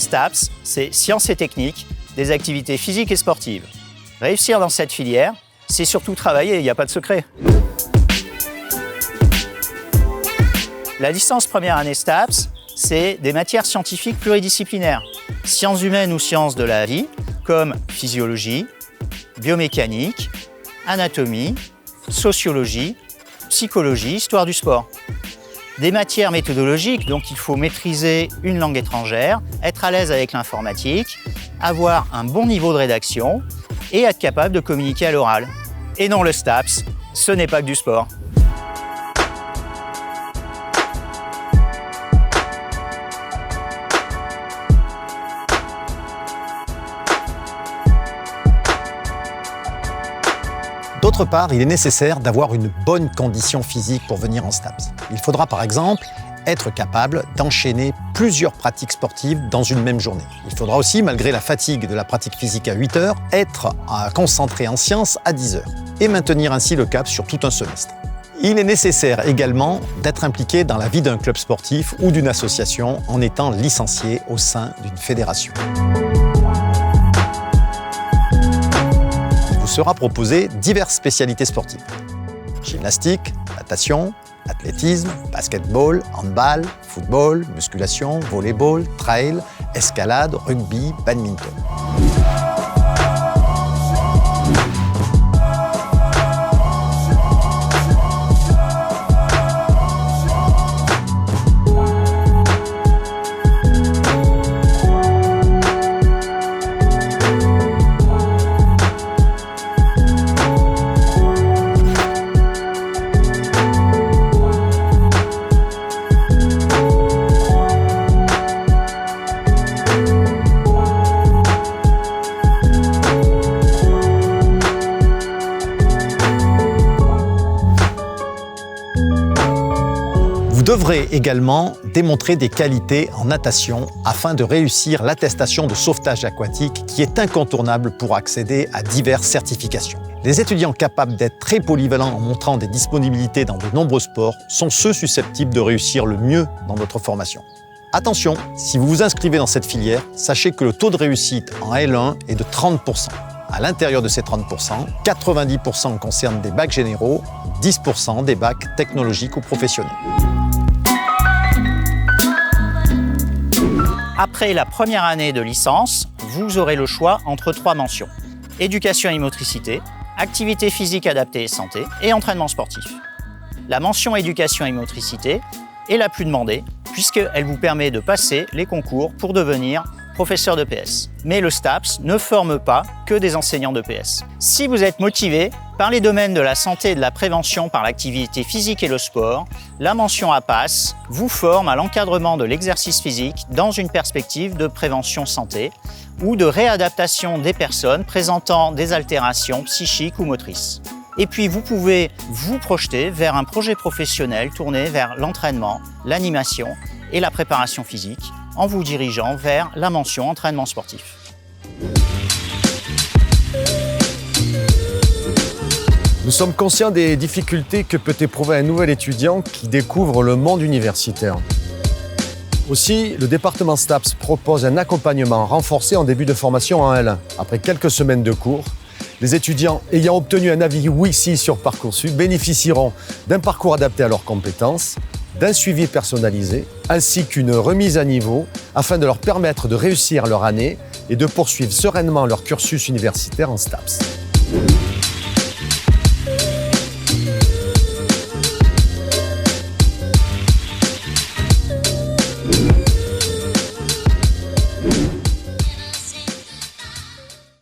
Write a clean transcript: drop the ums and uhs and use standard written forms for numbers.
STAPS, c'est sciences et techniques, des activités physiques et sportives. Réussir dans cette filière, c'est surtout travailler, il n'y a pas de secret. La licence première année STAPS, c'est des matières scientifiques pluridisciplinaires. Sciences humaines ou sciences de la vie, comme physiologie, biomécanique, anatomie, sociologie, psychologie, histoire du sport. Des matières méthodologiques, donc il faut maîtriser une langue étrangère, être à l'aise avec l'informatique, avoir un bon niveau de rédaction et être capable de communiquer à l'oral. Et non, le STAPS, ce n'est pas que du sport. D'autre part, il est nécessaire d'avoir une bonne condition physique pour venir en STAPS. Il faudra par exemple être capable d'enchaîner plusieurs pratiques sportives dans une même journée. Il faudra aussi, malgré la fatigue de la pratique physique à 8 heures, être concentré en sciences à 10 heures et maintenir ainsi le cap sur tout un semestre. Il est nécessaire également d'être impliqué dans la vie d'un club sportif ou d'une association en étant licencié au sein d'une fédération. Sera proposé diverses spécialités sportives. Gymnastique, natation, athlétisme, basketball, handball, football, musculation, volleyball, trail, escalade, rugby, badminton. Vous devrez également démontrer des qualités en natation afin de réussir l'attestation de sauvetage aquatique qui est incontournable pour accéder à diverses certifications. Les étudiants capables d'être très polyvalents en montrant des disponibilités dans de nombreux sports sont ceux susceptibles de réussir le mieux dans votre formation. Attention, si vous vous inscrivez dans cette filière, sachez que le taux de réussite en L1 est de 30%. À l'intérieur de ces 30%, 90% concernent des bacs généraux, 10% des bacs technologiques ou professionnels. Après la première année de licence, vous aurez le choix entre 3 mentions. Éducation et motricité, activité physique adaptée et santé, et entraînement sportif. La mention éducation et motricité est la plus demandée, puisqu'elle vous permet de passer les concours pour devenir professeur de PS. Mais le STAPS ne forme pas que des enseignants de PS. Si vous êtes motivé par les domaines de la santé et de la prévention par l'activité physique et le sport, la mention APAS vous forme à l'encadrement de l'exercice physique dans une perspective de prévention santé ou de réadaptation des personnes présentant des altérations psychiques ou motrices. Et puis vous pouvez vous projeter vers un projet professionnel tourné vers l'entraînement, l'animation et la préparation physique en vous dirigeant vers la mention entraînement sportif. Nous sommes conscients des difficultés que peut éprouver un nouvel étudiant qui découvre le monde universitaire. Aussi, le département STAPS propose un accompagnement renforcé en début de formation en L1. Après quelques semaines de cours, les étudiants ayant obtenu un avis oui-si sur Parcoursup bénéficieront d'un parcours adapté à leurs compétences, d'un suivi personnalisé, ainsi qu'une remise à niveau afin de leur permettre de réussir leur année et de poursuivre sereinement leur cursus universitaire en STAPS.